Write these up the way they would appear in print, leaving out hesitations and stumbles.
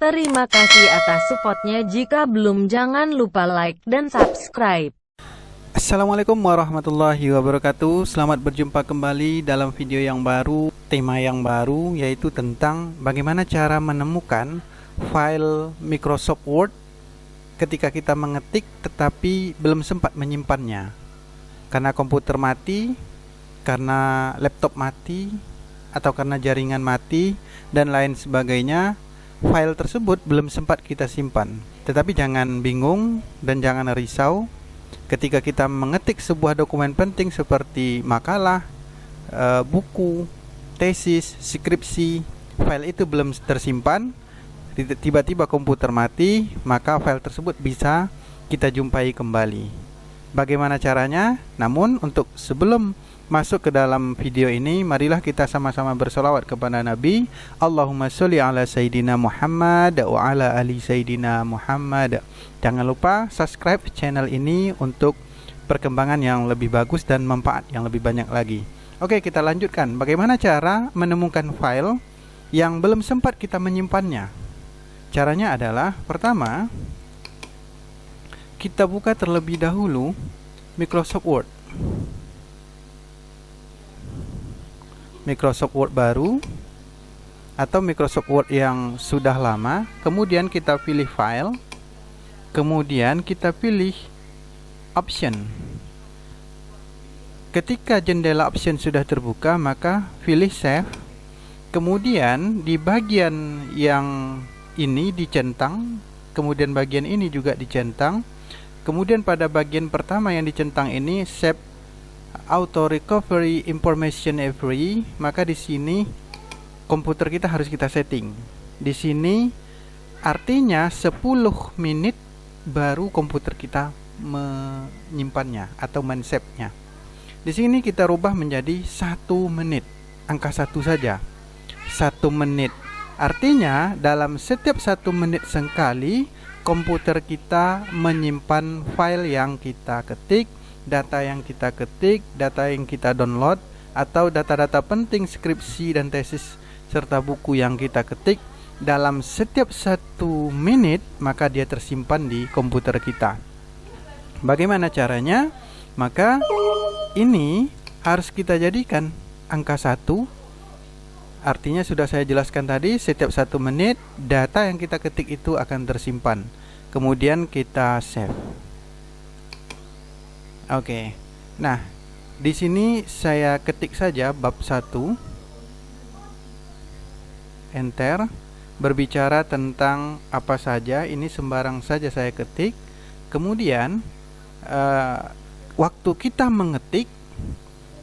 Terima kasih atas supportnya. Jika belum, jangan lupa like dan subscribe. Assalamualaikum warahmatullahi wabarakatuh. Selamat berjumpa kembali dalam video yang baru, tema yang baru, yaitu tentang bagaimana cara menemukan file Microsoft Word ketika kita mengetik tetapi belum sempat menyimpannya karena komputer mati, karena laptop mati, atau karena jaringan mati dan lain sebagainya. File tersebut belum sempat kita simpan. Tetapi jangan bingung dan jangan risau ketika kita mengetik sebuah dokumen penting seperti makalah, buku, tesis, skripsi. File itu belum tersimpan, tiba-tiba komputer mati, maka file tersebut bisa kita jumpai kembali. Bagaimana caranya? Namun untuk sebelum masuk ke dalam video ini, marilah kita sama-sama bersolawat kepada Nabi. Allahumma sholli ala Sayyidina Muhammad wa ala ali Sayyidina Muhammad. Jangan lupa subscribe channel ini untuk perkembangan yang lebih bagus dan manfaat yang lebih banyak lagi. Oke, kita lanjutkan. Bagaimana cara menemukan file yang belum sempat kita menyimpannya? Caranya adalah, pertama, kita buka terlebih dahulu Microsoft Word. Microsoft Word baru atau Microsoft Word yang sudah lama, kemudian kita pilih file, kemudian kita pilih option. Ketika jendela option sudah terbuka, maka pilih save, kemudian di bagian yang ini dicentang, kemudian bagian ini juga dicentang, kemudian pada bagian pertama yang dicentang ini save auto recovery information every, maka di sini komputer kita harus kita setting. Di sini artinya 10 menit baru komputer kita menyimpannya atau men-save-nya. Di sini kita rubah menjadi 1 menit, angka 1 saja. 1 menit. Artinya dalam setiap 1 menit sekali komputer kita menyimpan file yang kita ketik, data yang kita ketik, data yang kita download, atau data-data penting skripsi dan tesis serta buku yang kita ketik. Dalam setiap 1 menit maka dia tersimpan di komputer kita. Bagaimana caranya? Maka ini harus kita jadikan angka 1. Artinya sudah saya jelaskan tadi, setiap 1 menit data yang kita ketik itu akan tersimpan. Kemudian kita save. Oke. Nah, di sini saya ketik saja bab 1. Enter. Berbicara tentang apa saja, ini sembarang saja saya ketik. Kemudian waktu kita mengetik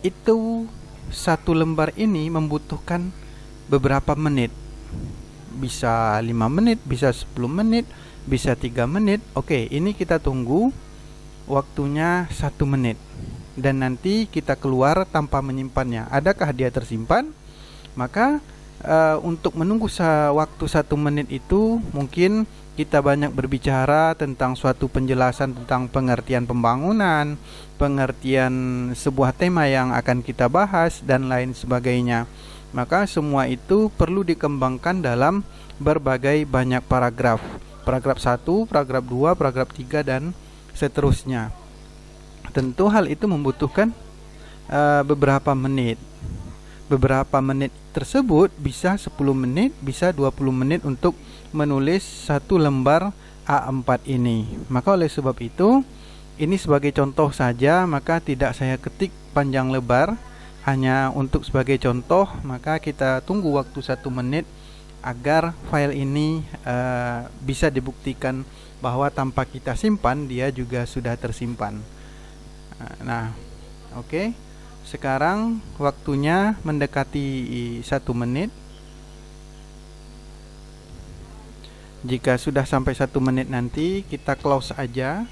itu 1 lembar ini membutuhkan beberapa menit. Bisa 5 menit, bisa 10 menit, bisa 3 menit. Oke, ini kita tunggu waktunya 1 menit dan nanti kita keluar tanpa menyimpannya. Adakah dia tersimpan? Maka untuk menunggu waktu 1 menit itu mungkin kita banyak berbicara tentang suatu penjelasan tentang pengertian pembangunan, pengertian sebuah tema yang akan kita bahas dan lain sebagainya. Maka semua itu perlu dikembangkan dalam berbagai banyak paragraf. Paragraf 1, paragraf 2, paragraf 3 dan seterusnya. Tentu hal itu membutuhkan beberapa menit. Beberapa menit tersebut bisa 10 menit, bisa 20 menit untuk menulis 1 lembar A4 ini. Maka oleh sebab itu, ini sebagai contoh saja, maka tidak saya ketik panjang lebar, hanya untuk sebagai contoh. Maka kita tunggu waktu 1 menit agar file ini bisa dibuktikan bahwa tanpa kita simpan dia juga sudah tersimpan. Nah, oke. Sekarang waktunya mendekati 1 menit. Jika sudah sampai 1 menit nanti kita close aja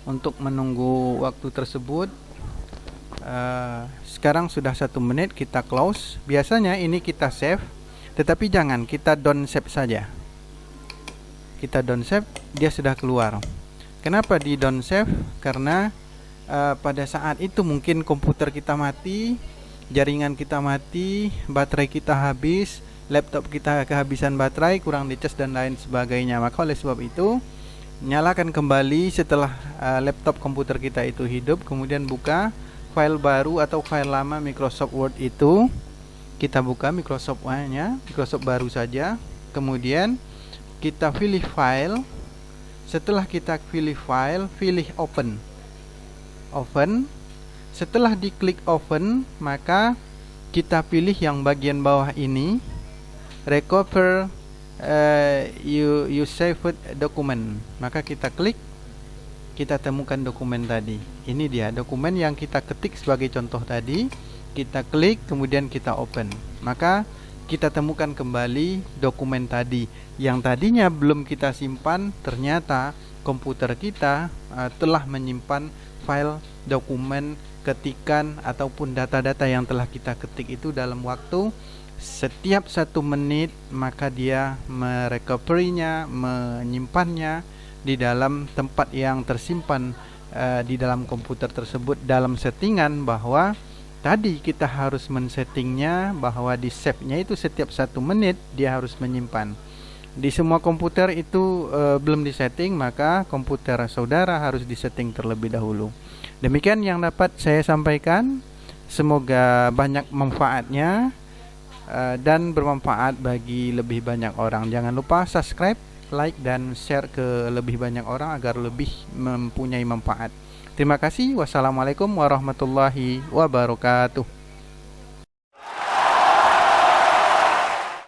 untuk menunggu waktu tersebut. Sekarang sudah 1 menit, kita close. Biasanya ini kita save, tetapi jangan, kita don't save saja. Kita don't save, dia sudah keluar. Kenapa di don't save? Karena pada saat itu mungkin komputer kita mati, jaringan kita mati, baterai kita habis, laptop kita kehabisan baterai, kurang dicas dan lain sebagainya. Maka oleh sebab itu, nyalakan kembali setelah laptop komputer kita itu hidup, kemudian buka file baru atau file lama Microsoft Word itu. Kita buka Microsoft Word-nya, Microsoft baru saja. Kemudian kita pilih file. Setelah kita pilih file, pilih open. Open. Setelah diklik open, maka kita pilih yang bagian bawah ini, recover you saved document. Maka kita klik, kita temukan dokumen tadi. Ini dia dokumen yang kita ketik sebagai contoh tadi. Kita klik, kemudian kita open. Maka kita temukan kembali dokumen tadi yang tadinya belum kita simpan. Ternyata komputer kita telah menyimpan file dokumen ketikan ataupun data-data yang telah kita ketik itu dalam waktu setiap 1 menit. Maka dia merecovery-nya, menyimpannya di dalam tempat yang tersimpan di dalam komputer tersebut, dalam settingan bahwa tadi kita harus men-settingnya bahwa di save-nya itu setiap 1 menit dia harus menyimpan. Di semua komputer itu belum disetting, maka komputer saudara harus disetting terlebih dahulu. Demikian yang dapat saya sampaikan. Semoga banyak manfaatnya dan bermanfaat bagi lebih banyak orang. Jangan lupa subscribe, like, dan share ke lebih banyak orang agar lebih mempunyai manfaat. Terima kasih. Wassalamualaikum warahmatullahi wabarakatuh.